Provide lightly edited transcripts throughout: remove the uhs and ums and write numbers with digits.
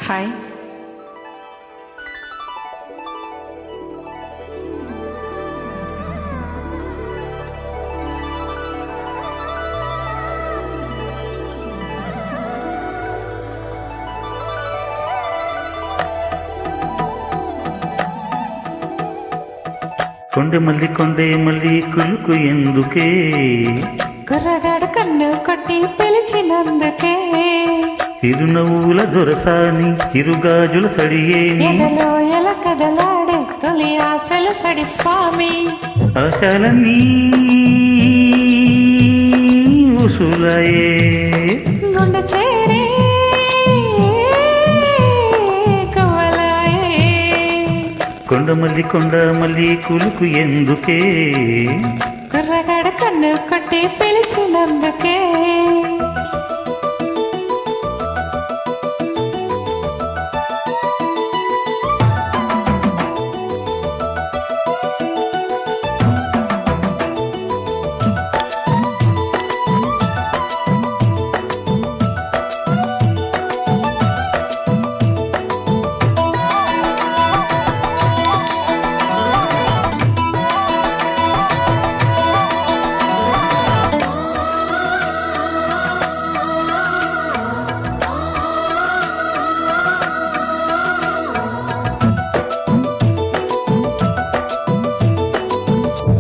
Hi. కొండె మల్లి కులుకు ఎందుకే, కుర్రగాడు కన్ను కొట్టి పిలిచినందుకే, చిరునవ్వుల దొరసాని చిరుగాజుల సడియేమి, ఎదలో ఎల కదలాడే తొలి ఆశల సడి స్వామి, ఆశలన్నీ ఉసులాయే, గుండె చేరే కవలాయే. కొండ మల్లి కులుకు ఎందుకే, కుర్రగాడు కన్ను కొట్టి పిలిచినందుకే.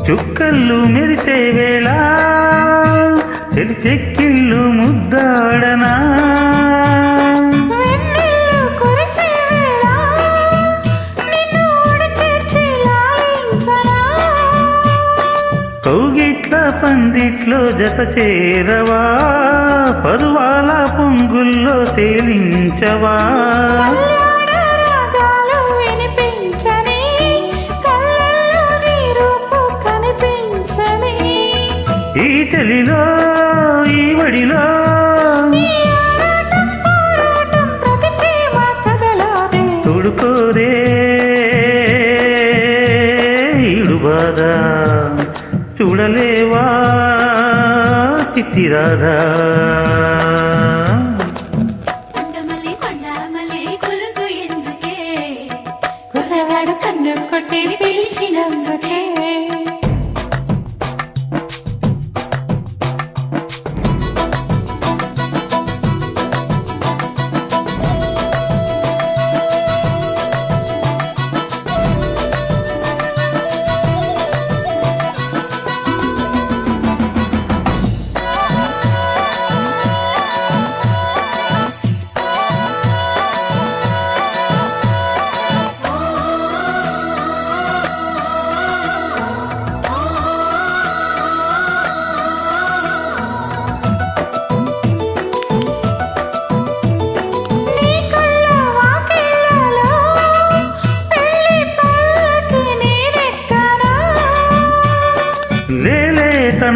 చుక్కళ్ళు మెరిసే వేళ చెక్కిళ్ళు ముద్దాడనా, కౌగిట్ల పందిట్లో జత చేరవా, పరువాల పొంగుల్లో తేలించవా, ఈ చలిలో ఈ వడిలో తోడుకోరే ఇడుబాదా, చూడలేవా చిట్టిరాదా. కుర్రవాడు కన్ను కొట్టి పిలిచినందుకే.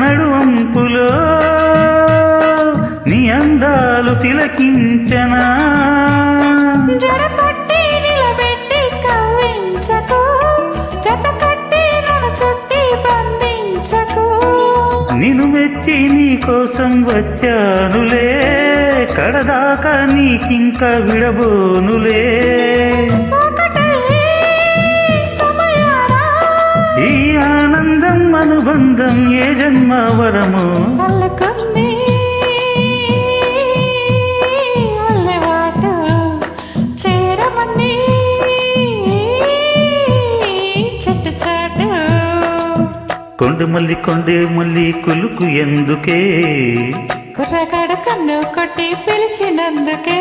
నడు వంపులో నీ అందాలు తిలకించనా, జడపట్టి నిలబెట్టి కవ్వించకు, జత కట్టి నన్ను చుట్టి బంధించకు, నిన్ను మెచ్చి నీ కోసం వచ్చానులే, కడదాకా నీకింక విడబోనులే, ఈ ఆనందం అనుబంధం ఏ జన్మ వరము, అల్లుకుంది అల్లెవాటు చేరమంది చెట్టు చాటు. కొండ మల్లి కులుకు ఎందుకే, కుర్రగాడు కన్ను కొట్టి పిలిచినందుకే,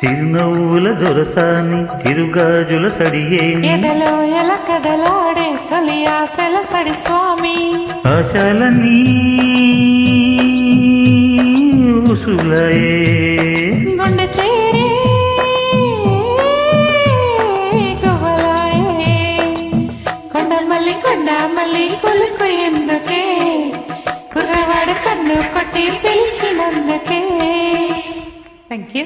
చిరునవ్వుల దొరసాని చిరుగాజుల సడియేమి, ఎదలో ఎల కదలాడే తొలి ఆశల సడి స్వామి, ఆశలన్నీ ఉసులాయే, గుండె చేరి గువ్వలాయే. కొండ మల్లి కులుకు ఎందుకే, కుర్రవాడు కన్ను కొట్టి పిలిచినందుకే. Thank you.